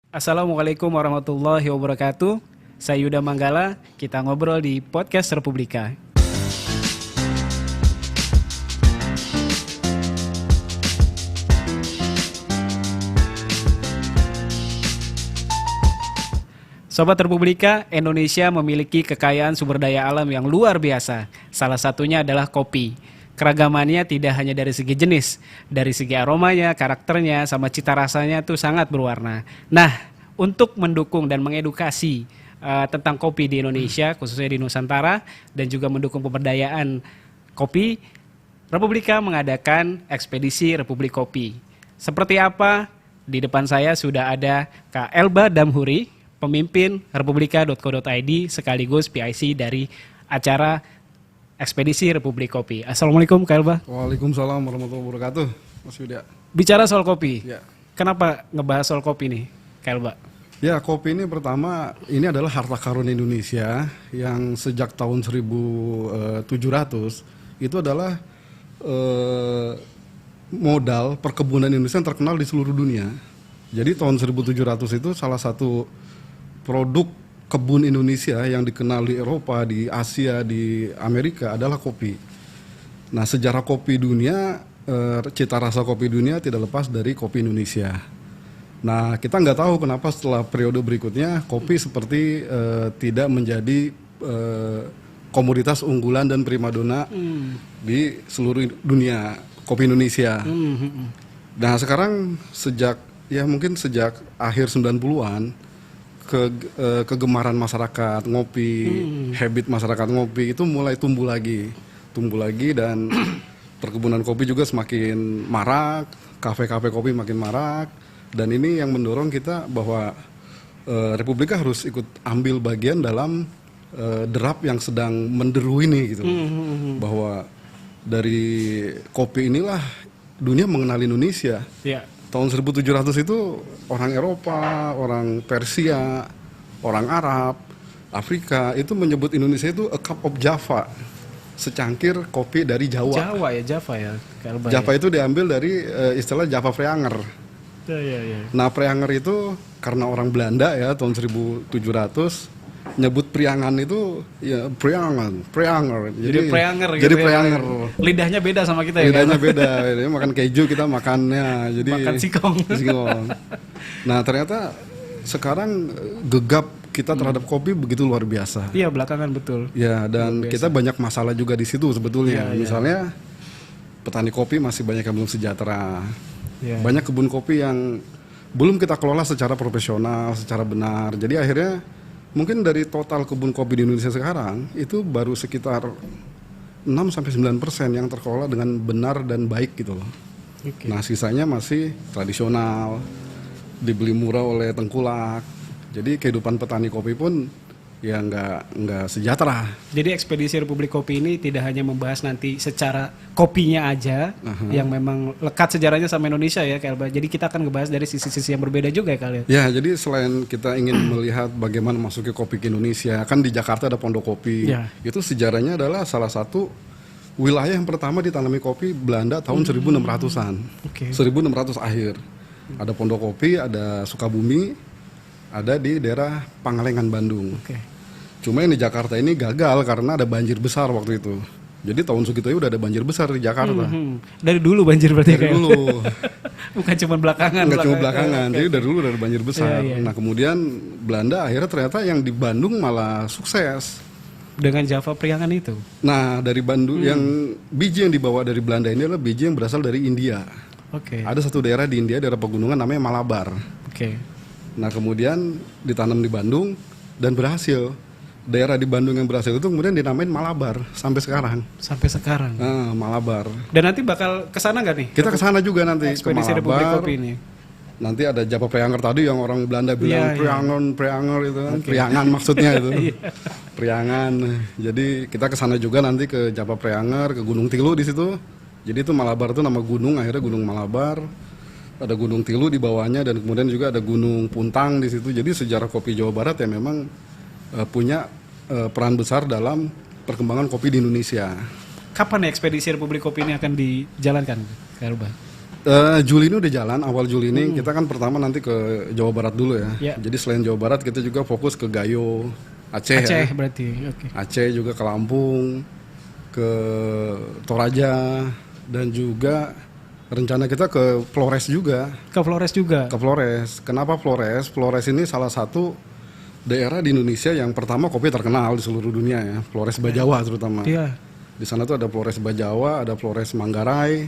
Assalamualaikum warahmatullahi wabarakatuh. Saya Yuda Manggala, kita ngobrol di Podcast Republika. Sobat Republika, Indonesia memiliki kekayaan sumber daya alam yang luar biasa. Salah satunya adalah kopi. Keragamannya tidak hanya dari segi jenis, dari segi aromanya, karakternya, sama cita rasanya tuh sangat berwarna. Nah, untuk mendukung dan mengedukasi tentang kopi di Indonesia, khususnya di Nusantara, dan juga mendukung pemberdayaan kopi, Republika mengadakan ekspedisi Republik Kopi. Seperti apa? Di depan saya sudah ada Kak Elba Damhuri, pemimpin republika.co.id sekaligus PIC dari acara Ekspedisi Republik Kopi. Assalamualaikum Kak Elba. Waalaikumsalam warahmatullahi wabarakatuh, Mas Yuda. Bicara soal kopi, Ya. Kenapa ngebahas soal kopi nih, Kak Elba? Ya, kopi ini pertama, ini adalah harta karun Indonesia yang sejak tahun 1700 itu adalah modal perkebunan Indonesia yang terkenal di seluruh dunia. Jadi tahun 1700 itu salah satu produk kebun Indonesia yang dikenal di Eropa, di Asia, di Amerika adalah kopi. Nah, sejarah kopi dunia, cita rasa kopi dunia tidak lepas dari kopi Indonesia. Nah, kita nggak tahu kenapa setelah periode berikutnya kopi seperti tidak menjadi komoditas unggulan dan primadona di seluruh dunia kopi Indonesia. Nah, sekarang mungkin sejak akhir 90-an kegemaran masyarakat ngopi, habit masyarakat ngopi itu mulai tumbuh lagi dan perkebunan kopi juga semakin marak, kafe-kafe kopi makin marak, dan ini yang mendorong kita bahwa Republika harus ikut ambil bagian dalam derap yang sedang menderu ini gitu. Bahwa dari kopi inilah dunia mengenal Indonesia. Ya. Tahun 1700 itu orang Eropa, orang Persia, orang Arab, Afrika itu menyebut Indonesia itu a cup of Java, secangkir kopi dari Jawa. Java ya. Kak Elba, Java ya. itu diambil dari istilah Java Preanger. Ya. Nah, Preanger itu karena orang Belanda ya tahun 1700 nyebut priangan itu ya Preanger. Jadi Preanger gitu. Jadi ya. Preanger. Lidahnya beda sama kita ya. Lidahnya beda. Dia makan keju, kita makannya. Jadi Makan singkong. Nah, ternyata sekarang gegap kita terhadap kopi begitu luar biasa. Iya, belakangan betul. Ya, dan kita banyak masalah juga di situ sebetulnya. Iya. Misalnya petani kopi masih banyak yang belum sejahtera. Iya. Banyak kebun kopi yang belum kita kelola secara profesional, secara benar. Jadi akhirnya mungkin dari total kebun kopi di Indonesia sekarang itu baru sekitar 6-9% yang terkelola dengan benar dan baik gitu loh. Oke. Nah, sisanya masih tradisional, dibeli murah oleh tengkulak. Jadi kehidupan petani kopi pun ya nggak sejahtera. Jadi ekspedisi Republik Kopi ini tidak hanya membahas nanti secara kopinya aja yang memang lekat sejarahnya sama Indonesia ya Kak Elba. Jadi kita akan ngebahas dari sisi-sisi yang berbeda juga ya kalian. Ya, jadi selain kita ingin melihat bagaimana masuknya kopi ke Indonesia, kan di Jakarta ada Pondok Kopi. Ya. Itu sejarahnya adalah salah satu wilayah yang pertama ditanami kopi Belanda tahun 1600-an. Oke. 1600 akhir. Ada Pondok Kopi, ada Sukabumi, ada di daerah Pangalengan, Bandung. Oke. Cuma yang di Jakarta ini gagal karena ada banjir besar waktu itu. Jadi tahun segitu udah ada banjir besar di Jakarta. Dari dulu banjir berarti Dari Kak Elba? dulu. Bukan cuma belakangan. Nggak cuma belakangan, Oke. jadi dari dulu udah ada banjir besar. Iya. Nah, kemudian Belanda akhirnya ternyata yang di Bandung malah sukses. Dengan Java Priangan itu. Nah, dari Bandung yang biji yang dibawa dari Belanda ini adalah biji yang berasal dari India. Oke. Ada satu daerah di India, daerah pegunungan namanya Malabar. Oke. Nah, kemudian ditanam di Bandung dan berhasil. Daerah di Bandung yang berhasil itu kemudian dinamain Malabar sampai sekarang. Sampai sekarang. Nah, Malabar. Dan nanti bakal kesana nggak nih? Kita ke sana juga nanti ke Ekspedisi Republik Malabar. Kopi ini. Nanti ada Java Preanger tadi yang orang Belanda bilang Iya. Preanger itu kan, Priangan maksudnya itu. Priangan. Jadi kita ke sana juga nanti ke Java Preanger, ke Gunung Tilu di situ. Jadi itu Malabar itu nama gunung, akhirnya Gunung Malabar. Ada Gunung Tilu di bawahnya dan kemudian juga ada Gunung Puntang di situ. Jadi sejarah kopi Jawa Barat ya memang punya peran besar dalam perkembangan kopi di Indonesia. Kapan nih ekspedisi Republik Kopi ini akan dijalankan, Kak Elba? Juli ini udah jalan, awal Juli ini kita kan pertama nanti ke Jawa Barat dulu ya. Ya. Jadi selain Jawa Barat kita juga fokus ke Gayo, Aceh, Aceh ya. berarti, oke. Aceh juga ke Lampung, ke Toraja, dan juga rencana kita ke Flores juga. Ke Flores juga. Ke Flores. Kenapa Flores? Flores ini salah satu daerah di Indonesia yang pertama kopi terkenal di seluruh dunia ya. Flores Bajawa terutama. Iya. Di sana tuh ada Flores Bajawa, ada Flores Manggarai.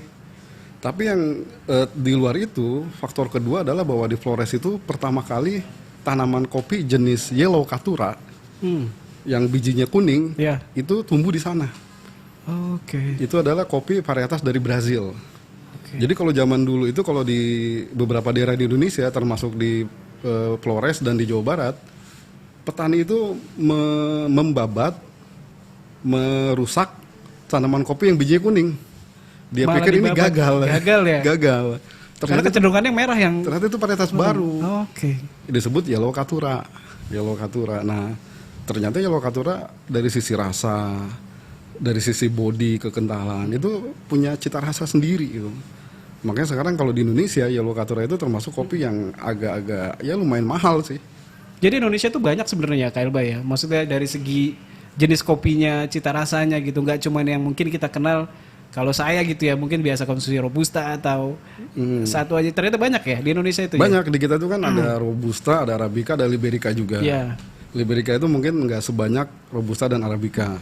Tapi yang di luar itu, faktor kedua adalah bahwa di Flores itu pertama kali tanaman kopi jenis Yellow Caturra yang bijinya kuning Iya. itu tumbuh di sana. Oke. Itu adalah kopi varietas dari Brazil. Oke. Jadi kalau zaman dulu itu kalau di beberapa daerah di Indonesia termasuk di Flores dan di Jawa Barat, petani itu membabat, merusak tanaman kopi yang bijinya kuning. Dia Malah pikir ini dibabat. gagal. Gagal ya? Gagal. Karena kecenderungannya merah yang Ternyata itu varietas baru. Oke. Disebut Yellow Caturra. Yellow Caturra. Nah, ternyata Yellow Caturra dari sisi rasa, dari sisi body, kekentalan itu punya cita rasa sendiri gitu. Makanya sekarang kalau di Indonesia Yellow Caturra itu termasuk kopi yang agak-agak ya lumayan mahal sih. Jadi Indonesia tuh banyak sebenarnya KLB ya. Maksudnya dari segi jenis kopinya, cita rasanya gitu. Nggak cuma yang mungkin kita kenal. Kalau saya gitu ya mungkin biasa konsumsi Robusta atau satu aja. Ternyata banyak ya di Indonesia itu ya. Banyak di kita itu kan ada Robusta, ada Arabica, ada Liberica juga. Iya. Liberica itu mungkin nggak sebanyak Robusta dan Arabica.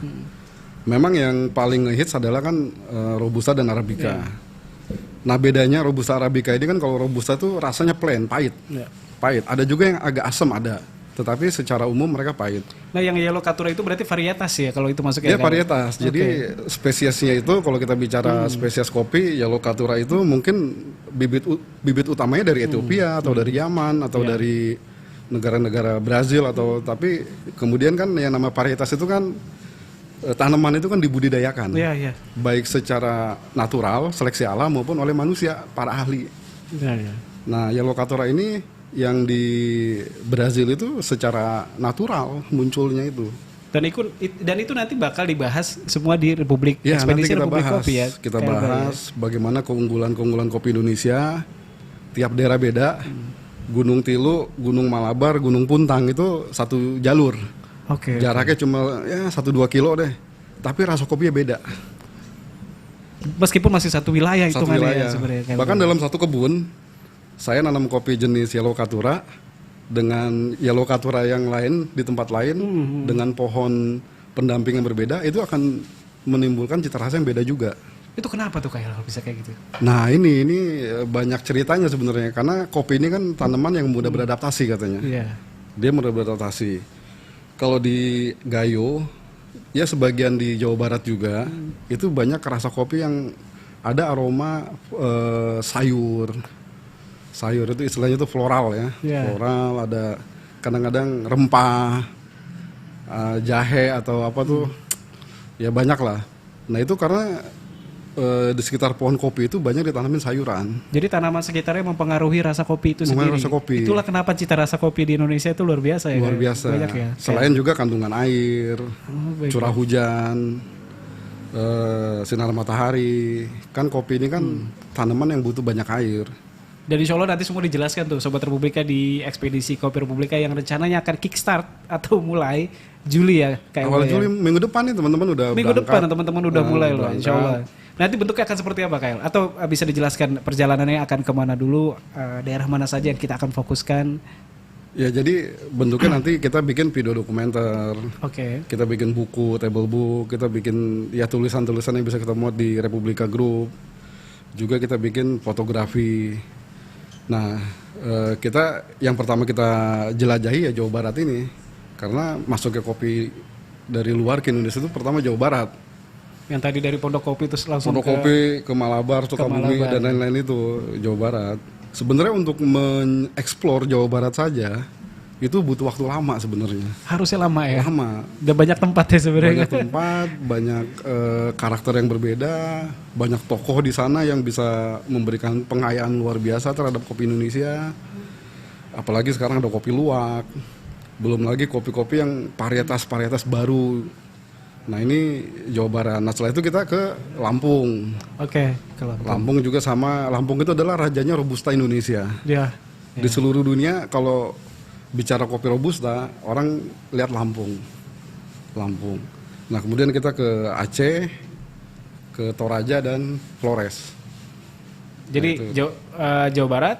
Memang yang paling ngehits adalah kan Robusta dan Arabica. Nah bedanya Robusta Arabica ini kan kalau Robusta tuh rasanya plain, pahit. Iya. Pahit. Ada juga yang agak asam ada. Tetapi secara umum mereka pahit. Nah yang Yellow Caturra itu berarti varietas ya kalau itu masuk Dia ya. varietas. Jadi spesiesnya itu kalau kita bicara spesies kopi Yellow Caturra itu mungkin bibit utamanya dari Ethiopia atau dari Yaman atau dari negara-negara Brazil atau tapi kemudian kan yang nama varietas itu kan tanaman itu kan dibudidayakan. Iya, iya. Baik secara natural, seleksi alam maupun oleh manusia, para ahli. Iya, iya. Nah, Yellow Caturra ini yang di Brazil itu secara natural munculnya itu. Dan itu nanti bakal dibahas semua di Republik Ya, nanti Ekspedisi kita Republik bahas. Kopi ya. Kita KLB bahas bagaimana keunggulan-keunggulan kopi Indonesia. Tiap daerah beda. Gunung Tilu, Gunung Malabar, Gunung Puntang itu satu jalur. ya. Oke. Jaraknya cuma ya 1-2 kilo deh. Tapi rasa kopinya beda. Meskipun masih satu wilayah itu Satu wilayah. ya sebenarnya. KLB. Bahkan dalam satu kebun, saya nanam kopi jenis Yellow Caturra dengan Yellow Caturra yang lain di tempat lain dengan pohon pendamping yang berbeda, itu akan menimbulkan cita rasa yang beda juga. Itu kenapa tuh KLB bisa kayak gitu? Nah ini banyak ceritanya sebenarnya karena kopi ini kan tanaman yang mudah beradaptasi katanya. Iya. Dia mudah beradaptasi. Kalau di Gayo, ya sebagian di Jawa Barat juga itu banyak rasa kopi yang ada aroma sayur. Sayur itu istilahnya itu floral ya. Yeah. Floral, ada kadang-kadang rempah, jahe atau apa tuh, ya banyak lah. Nah itu karena di sekitar pohon kopi itu banyak ditanamin sayuran. Jadi tanaman sekitarnya mempengaruhi rasa kopi itu Mempengaruhi sendiri. rasa kopi. Itulah kenapa cita rasa kopi di Indonesia itu luar biasa ya. Luar KLB? biasa. Banyak ya. Selain juga kandungan air, Baik. curah hujan, sinar matahari. Kan kopi ini kan tanaman yang butuh banyak air. Dan insya Allah nanti semua dijelaskan tuh Sobat Republika di Ekspedisi Kopi Republika yang rencananya akan kickstart atau mulai Juli ya. Awal Juli minggu depan nih teman-teman udah Minggu berangkat. depan teman-teman udah mulai loh berangkat. insya Allah. Nanti bentuknya akan seperti apa KL? Atau bisa dijelaskan perjalanannya akan kemana dulu, daerah mana saja yang kita akan fokuskan? Ya jadi bentuknya nanti kita bikin video dokumenter, Oke. kita bikin buku, table book, kita bikin ya tulisan-tulisan yang bisa kita muat di Republika Group. Juga kita bikin fotografi. Nah, kita yang pertama kita jelajahi ya Jawa Barat ini. Karena masuknya kopi dari luar ke Indonesia itu pertama Jawa Barat. Yang tadi dari Pondok Kopi terus langsung Pondok Kopi ke Malabar, Sukabumi Malabar. dan lain-lain itu Jawa Barat. Sebenarnya untuk mengeksplor Jawa Barat saja itu butuh waktu lama sebenarnya. harusnya lama ya. Lama. Udah banyak tempat ya sebenarnya. Banyak tempat, banyak karakter yang berbeda, banyak tokoh di sana yang bisa memberikan pengayaan luar biasa terhadap kopi Indonesia. Apalagi sekarang ada kopi luwak. Belum lagi kopi-kopi yang varietas-varietas baru. Nah ini Jawa Barat. Nah setelah itu kita ke Lampung. Oke, kalau Lampung juga sama. Lampung itu adalah rajanya Robusta Indonesia. ya. Di seluruh dunia kalau bicara kopi Robusta, orang lihat Lampung. Lampung. Nah kemudian kita ke Aceh, ke Toraja dan Flores. Jadi Jawa Barat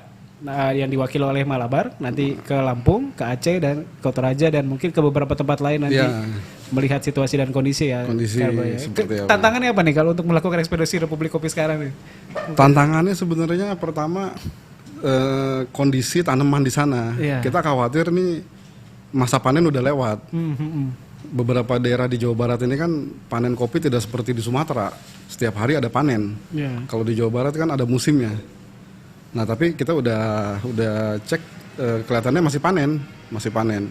yang diwakili oleh Malabar, nanti ke Lampung, ke Aceh dan ke Toraja dan mungkin ke beberapa tempat lain nanti Ya. melihat situasi dan kondisi ya. Kondisi Karbo ya. seperti apa. Tantangannya apa nih kalau untuk melakukan ekspedisi Republik Kopi sekarang nih? Tantangannya sebenarnya pertama kondisi tanaman di sana. Iya. Kita khawatir nih masa panen udah lewat. Hmm. Beberapa daerah di Jawa Barat ini kan panen kopi tidak seperti di Sumatera. Setiap hari ada panen. Ya. Kalau di Jawa Barat kan ada musimnya. Nah tapi kita udah cek kelihatannya masih panen.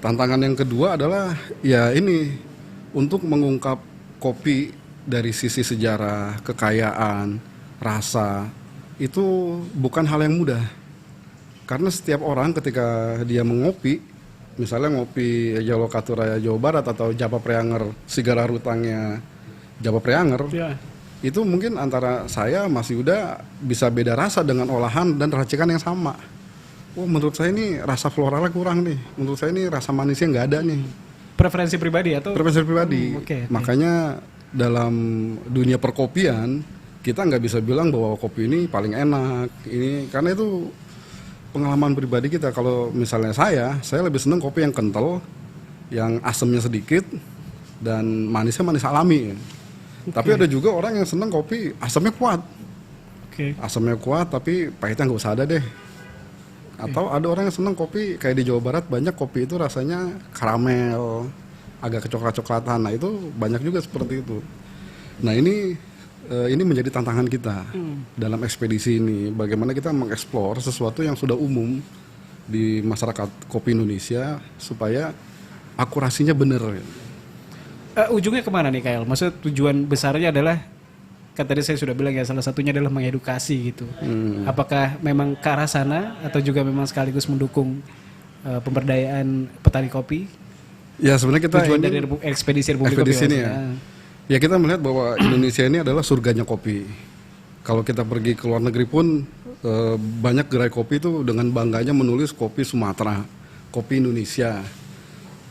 Tantangan yang kedua adalah ya ini untuk mengungkap kopi dari sisi sejarah, kekayaan, rasa itu bukan hal yang mudah. Karena setiap orang ketika dia mengopi, misalnya ngopi Jolokatura Jawa Barat atau Japa Preanger Sigara Rutangnya Japa Preanger, Ya. itu mungkin antara saya Mas Yuda bisa beda rasa dengan olahan dan racikan yang sama. Oh menurut saya ini rasa floralnya kurang nih, menurut saya ini rasa manisnya nggak ada nih. Preferensi pribadi atau? Preferensi pribadi. Oke. Makanya dalam dunia perkopian kita nggak bisa bilang bahwa kopi ini paling enak. Ini karena itu pengalaman pribadi kita. Kalau misalnya saya lebih seneng kopi yang kental, yang asamnya sedikit dan manisnya manis alami. Tapi ada juga orang yang seneng kopi asamnya kuat. Oke. Asamnya kuat tapi pahitnya nggak usah ada deh. Atau ada orang yang seneng kopi kayak di Jawa Barat banyak kopi itu rasanya karamel, agak kecoklat-coklatan. Nah itu banyak juga seperti itu. Nah ini menjadi tantangan kita dalam ekspedisi ini. Bagaimana kita mengeksplor sesuatu yang sudah umum di masyarakat kopi Indonesia supaya akurasinya benar. Ujungnya kemana nih Kael? Maksud tujuan besarnya adalah, kan tadi saya sudah bilang ya, salah satunya adalah mengedukasi gitu. Apakah memang ke arah sana atau juga memang sekaligus mendukung pemberdayaan petani kopi? Ya sebenarnya kita Tujuan ini dari ekspedisi Republik Kopi ekspedisi ini ya. maksudnya. Ya kita melihat bahwa Indonesia ini adalah surganya kopi. Kalau kita pergi ke luar negeri pun banyak gerai kopi itu dengan bangganya menulis kopi Sumatera, kopi Indonesia,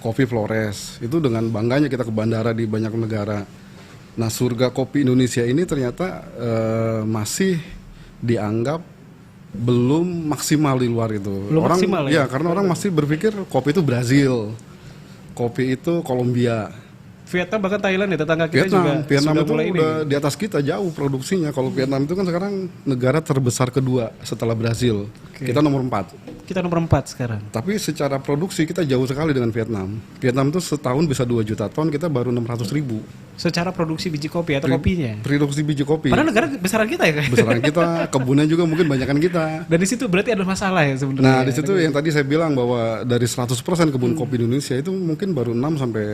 kopi Flores. Itu dengan bangganya kita ke bandara di banyak negara. Nah surga kopi Indonesia ini ternyata masih dianggap belum maksimal di luar itu. Belum orang maksimal ya karena orang masih berpikir kopi itu Brazil, kopi itu Kolombia. Vietnam bahkan Thailand ya, tetangga kita juga Vietnam sudah itu mulai ini. udah di atas kita jauh produksinya. Kalau Vietnam itu kan sekarang negara terbesar kedua setelah Brazil. Oke. Kita nomor 4. Kita nomor 4 sekarang. Tapi secara produksi kita jauh sekali dengan Vietnam. Vietnam itu setahun bisa 2 juta ton, kita baru 600.000. Secara produksi biji kopi atau kopinya. Produksi biji kopi. Padahal negara besaran kita ya, Kak? Besaran kita, kebunnya juga mungkin banyakan kita. Dan di situ berarti ada masalah ya sebenarnya. Nah, di situ yang tadi saya bilang bahwa dari 100% kebun kopi Indonesia itu mungkin baru 6 sampai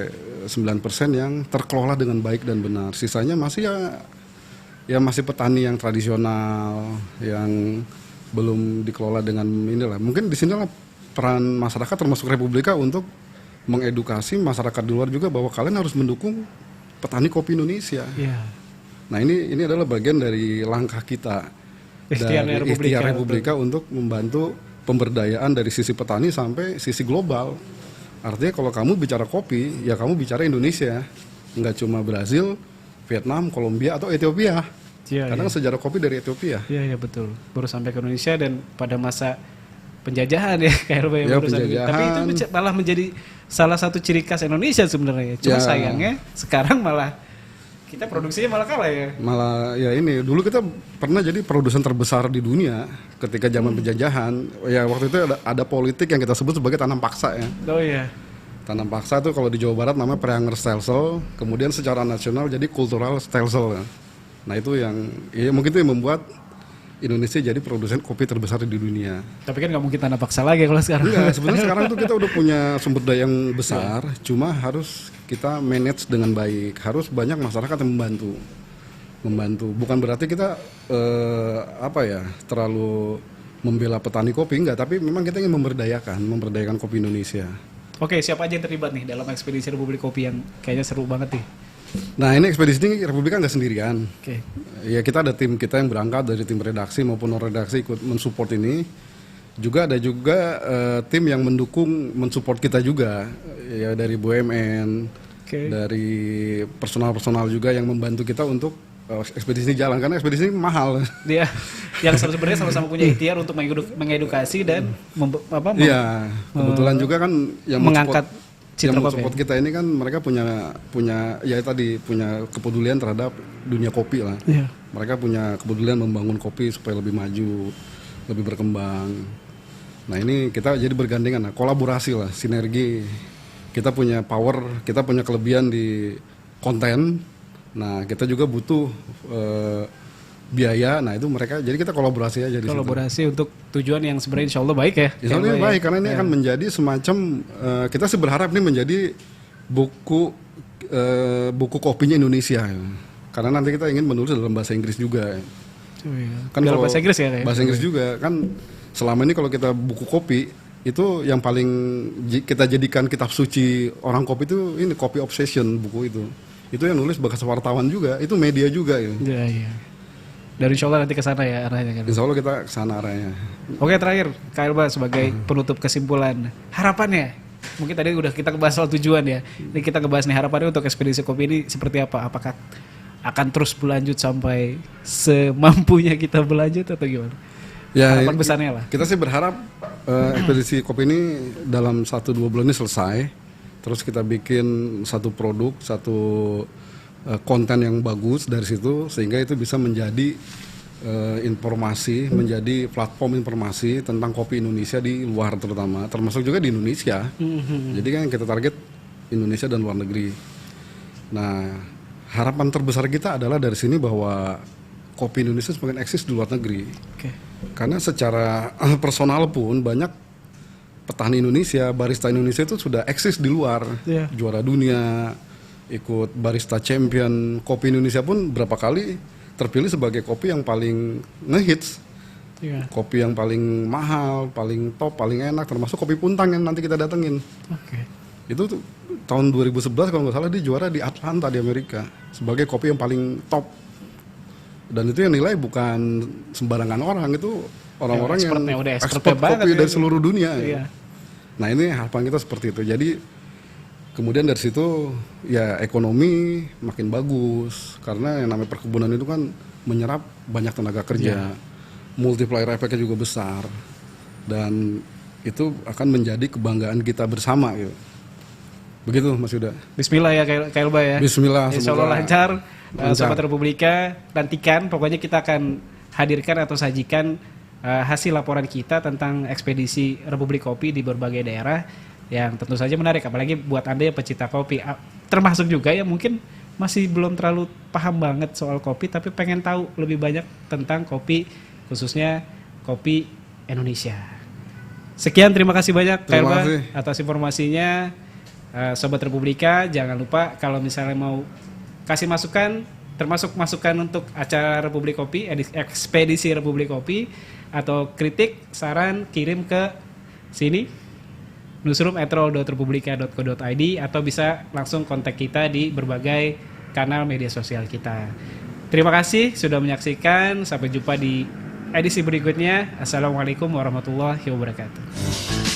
9% yang terkelola dengan baik dan benar. Sisanya masih ya masih petani yang tradisional, yang belum dikelola dengan inilah. Mungkin di sinilah peran masyarakat termasuk Republika untuk mengedukasi masyarakat di luar juga bahwa kalian harus mendukung petani kopi Indonesia. Iya. Nah, ini adalah bagian dari langkah kita Ikhtiar dari Republika, ikhtiar Republika untuk membantu pemberdayaan dari sisi petani sampai sisi global. Artinya kalau kamu bicara kopi, ya kamu bicara Indonesia, nggak cuma Brazil, Vietnam, Kolombia atau Ethiopia. Iya, Karena sejarah kopi dari Ethiopia. Iya, betul. Baru sampai ke Indonesia dan pada masa penjajahan ya KLB Ya, baru sampai. penjajahan. Tapi itu malah menjadi salah satu ciri khas Indonesia sebenarnya. Cuma Ya. sayangnya sekarang malah kita produksinya malah kalah ya. Malah ya ini, dulu kita pernah jadi produsen terbesar di dunia ketika zaman penjajahan. Ya waktu itu ada politik yang kita sebut sebagai tanam paksa ya. Oh iya. Tanam paksa itu kalau di Jawa Barat namanya Preanger Stelsel, kemudian secara nasional jadi Cultural Stelsel. Ya. Nah itu yang, ya mungkin itu yang membuat Indonesia jadi produsen kopi terbesar di dunia. Tapi kan nggak mungkin tanah paksa lagi kalau sekarang. Enggak, sebenarnya sekarang tuh kita udah punya sumber daya yang besar, cuma harus kita manage dengan baik. Harus banyak masyarakat yang membantu. Bukan berarti kita terlalu membela petani kopi, enggak. Tapi memang kita ingin memberdayakan kopi Indonesia. Oke, siapa aja yang terlibat nih dalam ekspedisi Republik Kopi yang kayaknya seru banget nih? Nah ini ekspedisi ini Republika nggak sendirian. Oke. Ya kita ada tim kita yang berangkat dari tim redaksi maupun non redaksi ikut mensupport ini. Juga ada tim yang mendukung mensupport kita juga ya dari BUMN, dari personal juga yang membantu kita untuk ekspedisi ini jalan karena ekspedisi ini mahal. Dia yang sebenarnya sama-sama punya ikhtiar untuk mengedukasi dan Iya, kebetulan juga kan yang mengangkat yang support kita ini kan mereka punya ya tadi punya kepedulian terhadap dunia kopi lah. Iya. Mereka punya kepedulian membangun kopi supaya lebih maju, lebih berkembang. Nah ini kita jadi bergandengan, kolaborasi lah, sinergi. Kita punya power, kita punya kelebihan di konten. Nah kita juga butuh biaya. Nah itu mereka, jadi kita kolaborasi aja di situ. Kolaborasi untuk tujuan yang sebenarnya insya Allah baik ya. Insya Allah baik karena ini akan menjadi semacam kita sih berharap ini menjadi buku kopinya Indonesia. Karena nanti kita ingin menulis dalam bahasa Inggris juga. Oh, iya. Kan dalam bahasa Inggris ya kayak? Bahasa Inggris juga kan selama ini kalau kita buku kopi itu yang paling kita jadikan kitab suci orang kopi itu ini Kopi Obsession buku itu yang nulis bekas wartawan juga itu media juga ya. Iya. Dan insya Allah nanti ke sana ya arahnya kan. Insya Allah kita ke sana arahnya. Oke terakhir Kak Elba sebagai penutup kesimpulan harapannya mungkin tadi udah kita bahas soal tujuan ya. Ini kita ngebahas nih harapannya untuk ekspedisi kopi ini seperti apa? Apakah akan terus berlanjut sampai semampunya kita berlanjut atau gimana? Ya, harapan besarnya lah. Kita sih berharap ekspedisi kopi ini dalam 1-2 bulan ini selesai. Terus kita bikin satu produk, satu konten yang bagus dari situ sehingga itu bisa menjadi informasi, menjadi platform informasi tentang kopi Indonesia di luar termasuk juga di Indonesia. Jadi kan kita target Indonesia dan luar negeri. Nah, harapan terbesar kita adalah dari sini bahwa kopi Indonesia semakin eksis di luar negeri. Karena secara personal pun banyak petani Indonesia, barista Indonesia itu sudah eksis di luar, juara dunia, ikut barista champion. Kopi Indonesia pun berapa kali terpilih sebagai kopi yang paling ngehits, kopi yang paling mahal, paling top, paling enak, termasuk kopi Puntang yang nanti kita datengin. Itu tuh, tahun 2011 kalau nggak salah dia juara di Atlanta di Amerika sebagai kopi yang paling top. Dan itu yang nilai bukan sembarangan orang, itu orang-orang yang ekspor kopi dari seluruh dunia. Nah ini harapan kita seperti itu. Jadi kemudian dari situ ya ekonomi makin bagus karena yang namanya perkebunan itu kan menyerap banyak tenaga kerja, multiplier efeknya juga besar dan itu akan menjadi kebanggaan kita bersama gitu. Begitu Mas Yuda. Bismillah ya Kak Elba ya. Bismillah. Insya Allah lancar. Sobat Republika, nantikan pokoknya kita akan hadirkan atau sajikan hasil laporan kita tentang ekspedisi Republik Kopi di berbagai daerah yang tentu saja menarik, apalagi buat Anda yang pecinta kopi, termasuk juga yang mungkin masih belum terlalu paham banget soal kopi tapi pengen tahu lebih banyak tentang kopi, khususnya kopi Indonesia. Sekian, terima kasih banyak Kak Elba atas informasinya. Sobat Republika, jangan lupa kalau misalnya mau kasih masukan, termasuk masukan untuk acara Republik Kopi, ekspedisi Republik Kopi, atau kritik, saran, kirim ke sini newsroom@republika.co.id atau bisa langsung kontak kita di berbagai kanal media sosial kita. Terima kasih sudah menyaksikan, sampai jumpa di edisi berikutnya. Assalamualaikum warahmatullahi wabarakatuh.